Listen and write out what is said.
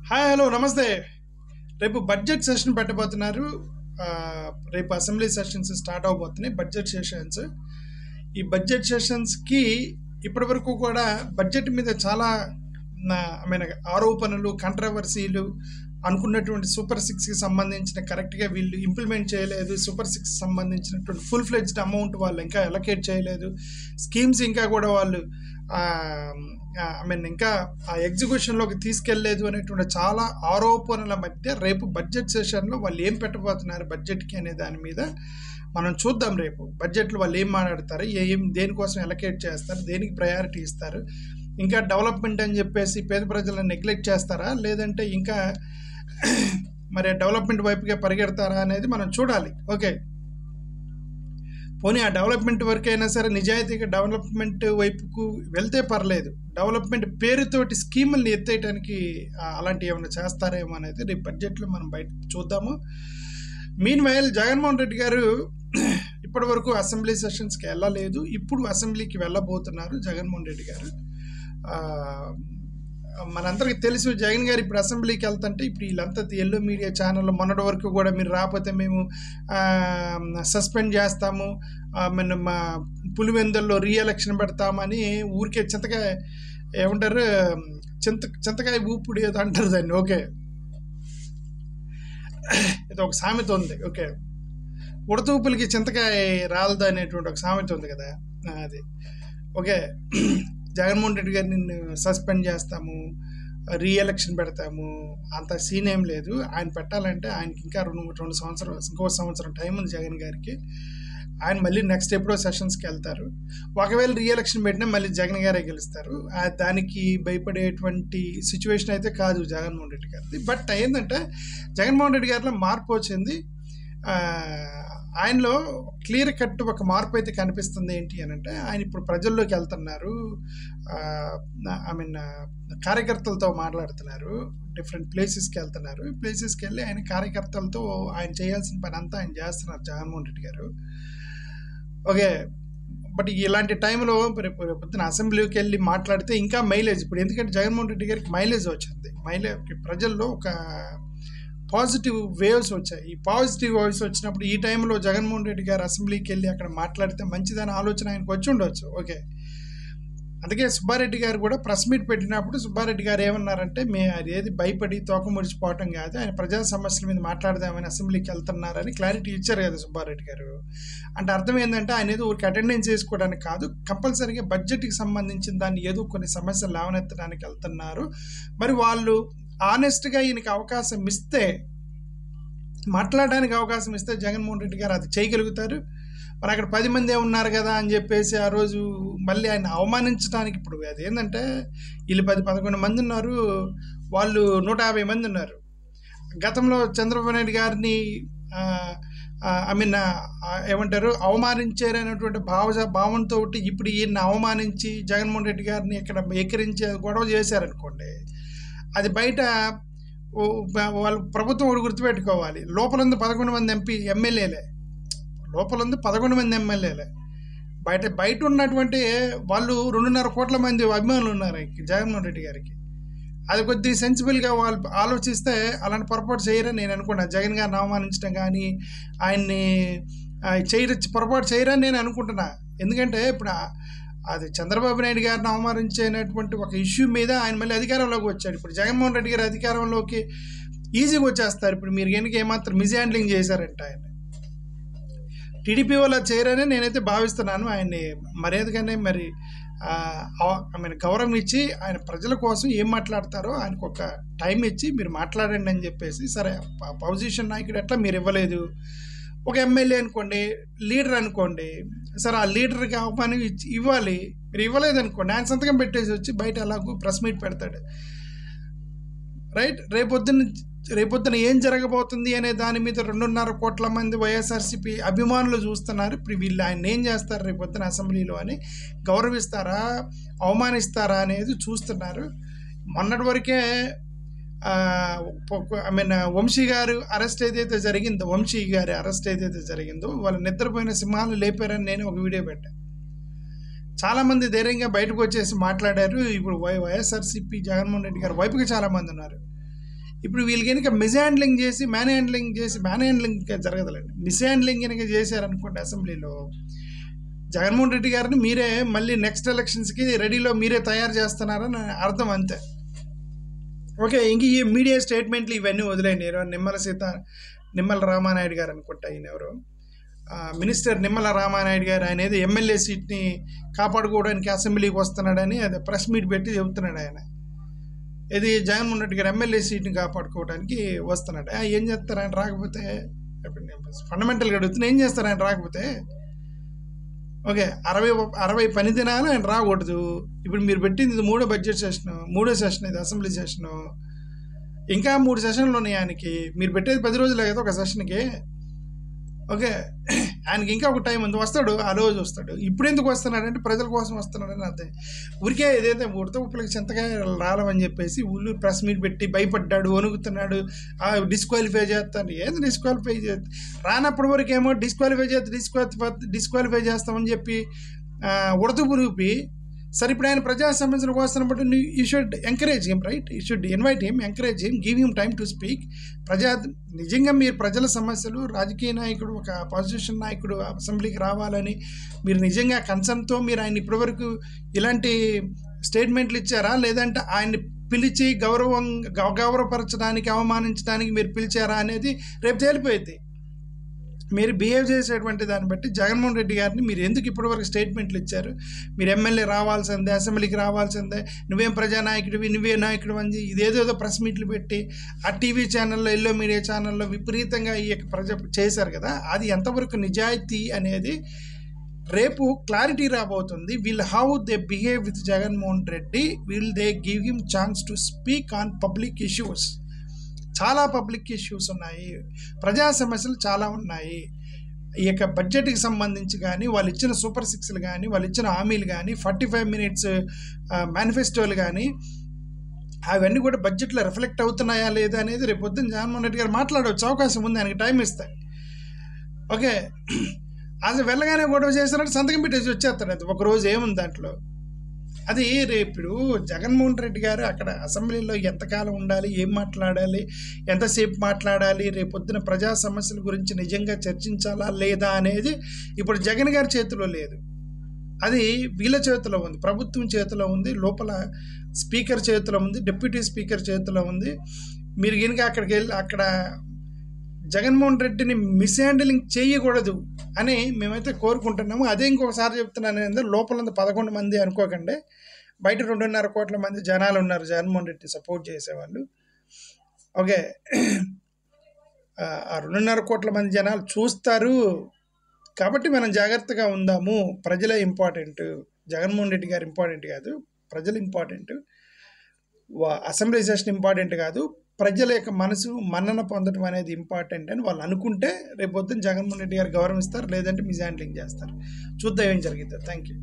Hi hello నమస్తే. రేపు budget session పెట్టబోతున్నారు. రేపు అసెంబ్లీ సెషన్స్ స్టార్ట్ అవబోతున్నాయి. Budget sessions. ఈ బడ్జెట్ సెషన్స్కి ఇప్పటివరకు కూడా బడ్జెట్ మీద చాలా ఐ మీన్ ఆరోపణలు, కంట్రవర్సీలు, అనుకున్నటువంటి సూపర్ సిక్స్కి సంబంధించిన కరెక్ట్గా వీళ్ళు ఇంప్లిమెంట్ చేయలేదు. సూపర్ సిక్స్ సంబంధించినటువంటి ఫుల్ ఫ్లెడ్జ్డ్ అమౌంట్ వాళ్ళు ఇంకా అలొకేట్ చేయలేదు. స్కీమ్స్ ఇంకా కూడా వాళ్ళు ఐ మీన్ ఇంకా ఆ ఎగ్జిక్యూషన్లోకి తీసుకెళ్లేదు అనేటువంటి చాలా ఆరోపణల మధ్య రేపు బడ్జెట్ సెషన్లో వాళ్ళు ఏం పెట్టబోతున్నారు బడ్జెట్కి అనే దాని మీద మనం చూద్దాం. రేపు బడ్జెట్లో వాళ్ళు ఏం మాట్లాడతారు, దేనికోసం అలొకేట్ చేస్తారు, దేనికి ప్రయారిటీ ఇస్తారు, ఇంకా డెవలప్మెంట్ అని చెప్పేసి పేద ప్రజలను నెగ్లెక్ట్ చేస్తారా, లేదంటే ఇంకా మరి డెవలప్మెంట్ వైపుగా పరిగెడతారా అనేది మనం చూడాలి. ఓకే, పోనీ ఆ డెవలప్మెంట్ వరకు అయినా సరే నిజాయితీగా డెవలప్మెంట్ వైపుకు వెళ్తే పర్లేదు. డెవలప్మెంట్ పేరుతోటి స్కీముల్ని ఎత్తేయడానికి అలాంటివి ఏమైనా చేస్తారేమో అనేది రేపు బడ్జెట్లో మనం బయట చూద్దాము. మీన్ వైల్ జగన్మోహన్ రెడ్డి గారు ఇప్పటి వరకు అసెంబ్లీ సెషన్స్కి వెళ్ళలేదు. ఇప్పుడు అసెంబ్లీకి వెళ్ళబోతున్నారు జగన్మోహన్ రెడ్డి గారు. మనందరికీ తెలుసు జగన్ గారు ఇప్పుడు అసెంబ్లీకి వెళ్తుంటే ఇప్పుడు వీళ్ళంతా ఎల్లో మీడియా ఛానల్లో మొన్నటి వరకు కూడా మీరు రాకపోతే మేము సస్పెండ్ చేస్తాము, మనం మా పులివెందుల్లో రీఎలక్షన్ పెడతామని ఊరికే చింతకాయ ఏమంటారు చింతకాయ ఊపుడు ఏదో అంటారు దాన్ని. ఓకే, ఇది ఒక సామెత ఉంది. ఓకే, ఉడతూపులకి చింతకాయ రాలదు అనేటువంటి ఒక సామెత ఉంది కదా, అది. ఓకే, జగన్మోహన్ రెడ్డి గారు నిన్ను సస్పెండ్ చేస్తాము, రీఎలక్షన్ పెడతాము అంత సీన్ ఏం లేదు. ఆయన పెట్టాలంటే ఆయనకి ఇంకా రెండు సంవత్సరాలు, ఇంకో సంవత్సరం టైం ఉంది జగన్ గారికి. ఆయన మళ్ళీ నెక్స్ట్ ఎప్పుడో సెషన్స్కి వెళ్తారు. ఒకవేళ రీఎలక్షన్ పెట్టినా మళ్ళీ జగన్ గారే గెలుస్తారు. దానికి భయపడేటువంటి సిచ్యువేషన్ అయితే కాదు జగన్మోహన్ రెడ్డి గారిది. బట్ ఏంటంటే జగన్మోహన్ రెడ్డి గారిలో మార్పు వచ్చింది. ఆయనలో క్లియర్ కట్ ఒక మార్పు అయితే కనిపిస్తుంది. ఏంటి అని అంటే ఆయన ఇప్పుడు ప్రజల్లోకి వెళ్తున్నారు. ఐ మీన్ కార్యకర్తలతో మాట్లాడుతున్నారు, డిఫరెంట్ ప్లేసెస్కి వెళ్తున్నారు. ప్లేసెస్కి వెళ్ళి ఆయన కార్యకర్తలతో ఆయన చేయాల్సిన పని అంతా ఆయన చేస్తున్నారు జగన్మోహన్ రెడ్డి గారు. ఓకే, బట్ ఇలాంటి టైంలో పొద్దున అసెంబ్లీకి వెళ్ళి మాట్లాడితే ఇంకా మైలేజ్, ఇప్పుడు ఎందుకంటే జగన్మోహన్ రెడ్డి గారికి మైలేజ్ వచ్చింది. ప్రజల్లో ఒక పాజిటివ్ వేవ్స్ వచ్చాయి. ఈ పాజిటివ్ వేవ్స్ వచ్చినప్పుడు ఈ టైంలో జగన్మోహన్ రెడ్డి గారు అసెంబ్లీకి వెళ్ళి అక్కడ మాట్లాడితే మంచిదని ఆలోచన ఆయనకు వచ్చి ఉండవచ్చు. ఓకే, అందుకే సుబ్బారెడ్డి గారు కూడా ప్రెస్ మీట్ పెట్టినప్పుడు సుబ్బారెడ్డి గారు ఏమన్నారంటే ఏది భయపడి తోక ముడిచిపోవటం కాదు, ఆయన ప్రజా సమస్యల మీద మాట్లాడదామని అసెంబ్లీకి వెళ్తున్నారని క్లారిటీ ఇచ్చారు కదా సుబ్బారెడ్డి గారు. అంటే అర్థం ఏంటంటే ఆయన ఏదో ఊరికి అటెండెన్స్ చేసుకోవడానికి కాదు, కంపల్సరీగా బడ్జెట్కి సంబంధించిన దాన్ని ఏదో కొన్ని సమస్యలు లేవనెత్తడానికి వెళ్తున్నారు. మరి వాళ్ళు ఆనెస్ట్గా ఈయనకి అవకాశం ఇస్తే, మాట్లాడడానికి అవకాశం ఇస్తే జగన్మోహన్ రెడ్డి గారు అది చేయగలుగుతారు. మరి అక్కడ 10 మందే ఉన్నారు కదా అని చెప్పేసి ఆ రోజు మళ్ళీ ఆయన అవమానించడానికి, ఇప్పుడు అది ఏంటంటే వీళ్ళు 10-11 మంది ఉన్నారు, వాళ్ళు 150 మంది ఉన్నారు. గతంలో చంద్రబాబు నాయుడు గారిని ఐ మీన్ ఏమంటారు అవమానించారనేటువంటి భావంతో ఇప్పుడు ఈయన్ని అవమానించి జగన్మోహన్ రెడ్డి గారిని ఇక్కడ ఎక్కిరించి గొడవ చేశారనుకోండి, అది బయట వాళ్ళు ప్రభుత్వం ఒకటి గుర్తుపెట్టుకోవాలి. లోపలందు 11 మంది ఎమ్మెల్యేలే, లోపలందు 11 మంది ఎమ్మెల్యేలే, బయట ఉన్నటువంటి వాళ్ళు 2.5 కోట్ల మంది అభిమానులు ఉన్నారు జగన్మోహన్ రెడ్డి గారికి. అది కొద్దిగా సెన్సిబుల్గా వాళ్ళు ఆలోచిస్తే అలాంటి పొరపాటు చేయరని నేను అనుకున్నాను. జగన్ గారిని అవమానించడం కానీ ఆయన్ని పొరపాటు చేయరని నేను అనుకుంటున్నా. ఎందుకంటే ఇప్పుడు అది చంద్రబాబు నాయుడు గారిని అవమానించేటువంటి ఒక ఇష్యూ మీద ఆయన మళ్ళీ అధికారంలోకి వచ్చాడు. ఇప్పుడు జగన్మోహన్ రెడ్డి గారు అధికారంలోకి ఈజీగా వచ్చేస్తారు. ఇప్పుడు మీరు కనుక ఏమాత్రం మిస్హ్యాండ్లింగ్ చేశారంటే ఆయన టీడీపీ వాళ్ళు చేయరని నేనైతే భావిస్తున్నాను. ఆయన్ని మర్యాదగానే మరి ఐ మీన్ గౌరవం ఇచ్చి ఆయన ప్రజల కోసం ఏం మాట్లాడతారో ఆయనకు ఒక టైం ఇచ్చి మీరు మాట్లాడండి అని చెప్పేసి, సరే అపోజిషన్ నాయకుడు ఎట్లా మీరు ఇవ్వలేదు, ఒక ఎమ్మెల్యే అనుకోండి, లీడర్ అనుకోండి, సరే ఆ లీడర్కి అవమానం ఇవ్వాలి. మీరు ఇవ్వలేదు అనుకోండి, ఆయన సంతకం పెట్టేసి వచ్చి బయట అలాగూ ప్రెస్ మీట్ పెడతాడు. రైట్, రేపొద్దున ఏం జరగబోతుంది అనే దాని మీద 2.5 కోట్ల మంది వైఎస్ఆర్సీపీ అభిమానులు చూస్తున్నారు. ఇప్పుడు వీళ్ళు ఆయన ఏం చేస్తారు రేపొద్దున అసెంబ్లీలో అని, గౌరవిస్తారా అవమానిస్తారా అనేది చూస్తున్నారు. మొన్నటి వరకే ఐ మీన్ వంశీ గారు అరెస్ట్ ఏదైతే జరిగిందో, వంశీ గారి అరెస్ట్ ఏదైతే జరిగిందో, వాళ్ళు నిద్రపోయిన సింహాలు లేపారని నేను ఒక వీడియో పెట్టాను. చాలామంది ధైర్యంగా బయటకు వచ్చేసి మాట్లాడారు. ఇప్పుడు వైఎస్ఆర్సీపీ జగన్మోహన్ రెడ్డి గారు వైపుకి చాలామంది ఉన్నారు. ఇప్పుడు వీళ్ళకి కనుక మిస్హ్యాండ్లింగ్ చేసి మ్యాన్ హ్యాండ్లింగ్ జరగదులేండి, మిస్హ్యాండ్లింగ్ కనుక చేశారనుకోండి అసెంబ్లీలో, జగన్మోహన్ రెడ్డి గారిని మీరే మళ్ళీ నెక్స్ట్ ఎలక్షన్స్కి రెడీలో మీరే తయారు చేస్తున్నారని అర్థం, అంతే. ఓకే, ఇంక ఈ మీడియా స్టేట్మెంట్లు ఇవన్నీ వదిలేండి. నిమ్మల రామానాయుడు గారు అనుకుంటా, ఈయన ఎవరు మినిస్టర్ నిమ్మల రామానాయుడు గారు, ఆయన ఏదో ఎమ్మెల్యే సీట్ని కాపాడుకోవడానికి అసెంబ్లీకి వస్తున్నాడని అదే ప్రెస్ మీట్ పెట్టి చెబుతున్నాడు. ఆయన ఇది జగన్మోహన్ రెడ్డి గారు ఎమ్మెల్యే సీట్ని కాపాడుకోవడానికి వస్తున్నాడు. ఏం చేస్తారు ఆయన రాకపోతే? ఫండమెంటల్గా అడుగుతున్నా, ఏం చేస్తారు ఆయన రాకపోతే? ఓకే, 60 పని దినాలు ఆయన రాకూడదు. ఇప్పుడు మీరు పెట్టింది ఇది మూడో సెషన్ ఇది అసెంబ్లీ సెషను, ఇంకా 3 సెషన్లు ఉన్నాయి ఆయనకి. మీరు పెట్టేది 10 రోజులే కదా ఒక సెషన్కి. ఓకే, ఆయనకి ఇంకా ఒక టైం ఉంది, వస్తాడు, ఆ రోజు వస్తాడు. ఇప్పుడు ఎందుకు వస్తున్నాడంటే ప్రజల కోసం వస్తున్నాడని అర్థం. ఊరికే ఏదైతే ఉడత ఉప్పులకి చింతకాయ రాలమని చెప్పేసి ఊళ్ళు ప్రెస్ మీట్ పెట్టి భయపడ్డాడు, వణుకుతున్నాడు, డిస్క్వాలిఫై చేస్తాడు. ఏంది డిస్క్వాలిఫై చేస్తా? రానప్పటి వరకు ఏమో డిస్క్వాలిఫై చేస్తామని చెప్పి ఉడత రూపి. సరే, ఇప్పుడు ఆయన ప్రజా సమస్యలకు వస్తున్నప్పుడు you should encourage him, right? You should invite him, encourage him, give him time to speak. నిజంగా మీరు ప్రజల సమస్యలు, రాజకీయ నాయకుడు, ఒక అపోజిషన్ నాయకుడు అసెంబ్లీకి రావాలని మీరు నిజంగా కన్సర్న్తో మీరు ఆయన ఇప్పటివరకు ఇలాంటి స్టేట్మెంట్లు ఇచ్చారా, లేదంటే ఆయన్ని పిలిచి గౌరవపరచడానికి, అవమానించడానికి మీరు పిలిచారా అనేది రేపు తేలిపోయింది. మీరు బిహేవ్ చేసేటువంటి దాన్ని బట్టి జగన్మోహన్ రెడ్డి గారిని మీరు ఎందుకు ఇప్పటివరకు స్టేట్మెంట్లు ఇచ్చారు? మీరు ఎమ్మెల్యే రావాల్సిందే, అసెంబ్లీకి రావాల్సిందే, నువ్వేం ప్రజానాయకుడివి, నువ్వే నాయకుడు అని ఇదేదో ప్రెస్ మీట్లు పెట్టి ఆ టీవీ ఛానల్లో, ఎల్లో మీడియా ఛానల్లో విపరీతంగా ఈ చేశారు కదా, అది ఎంతవరకు నిజాయితీ అనేది రేపు క్లారిటీ రాబోతుంది. How they behave with Jaganmohan Reddy, will they give him chance to speak on public issues. చాలా పబ్లిక్ ఇష్యూస్ ఉన్నాయి, ప్రజా సమస్యలు చాలా ఉన్నాయి. ఈ యొక్క బడ్జెట్కి సంబంధించి కానీ, వాళ్ళు ఇచ్చిన సూపర్ 6లు కానీ, వాళ్ళు ఇచ్చిన హామీలు కానీ, 45 మినిట్స్ మేనిఫెస్టోలు కానీ, అవన్నీ కూడా బడ్జెట్లో రిఫ్లెక్ట్ అవుతున్నాయా లేదా అనేది రేపు పొద్దున్న జగన్మోహన్ రెడ్డి గారు మాట్లాడవచ్చు, అవకాశం ఉంది, ఆయనకి టైం ఇస్తాయి. ఓకే, అసలు వెళ్ళగానే గొడవ చేస్తారంటే సంతకం పెట్టేసి వచ్చేస్తాడు, అది ఒకరోజు ఏముంది దాంట్లో. అది రేపు జగన్మోహన్ రెడ్డి గారు అక్కడ అసెంబ్లీలో ఎంతకాలం ఉండాలి, ఏం మాట్లాడాలి, ఎంతసేపు మాట్లాడాలి, రేపొద్దున ప్రజా సమస్యల గురించి నిజంగా చర్చించాలా లేదా అనేది ఇప్పుడు జగన్ గారి చేతిలో లేదు. అది వీళ్ళ చేతిలో ఉంది, ప్రభుత్వం చేతిలో ఉంది, లోపల స్పీకర్ చేతిలో ఉంది, డిప్యూటీ స్పీకర్ చేతిలో ఉంది. మీరు కనుక అక్కడికి వెళ్ళి అక్కడ జగన్మోహన్ రెడ్డిని మిస్హ్యాండిలింగ్ చేయకూడదు అని మేమైతే కోరుకుంటున్నాము. అదే ఇంకొకసారి చెప్తున్నాను, అందరూ లోపల 11 మంది అనుకోకండి, బయట 2.5 కోట్ల మంది జనాలు ఉన్నారు జగన్మోహన్ రెడ్డి సపోర్ట్ చేసేవాళ్ళు. ఓకే, ఆ 2.5 కోట్ల మంది జనాలు చూస్తారు కాబట్టి మనం జాగ్రత్తగా ఉందాము. ప్రజలే ఇంపార్టెంట్, జగన్మోహన్ రెడ్డి గారు ఇంపార్టెంట్ కాదు, ప్రజలు ఇంపార్టెంట్. అసెంబ్లీ సెషన్ ఇంపార్టెంట్ కాదు, ప్రజల యొక్క మనసు మన్నన పొందడం అనేది ఇంపార్టెంట్ అని వాళ్ళు అనుకుంటే రేపు పొద్దున్న జగన్మోహన్ రెడ్డి గారు గౌరవిస్తారు, లేదంటే మిస్హ్యాండ్లింగ్ చేస్తారు. చూద్దాం ఏం జరిగిద్దో. Thank you.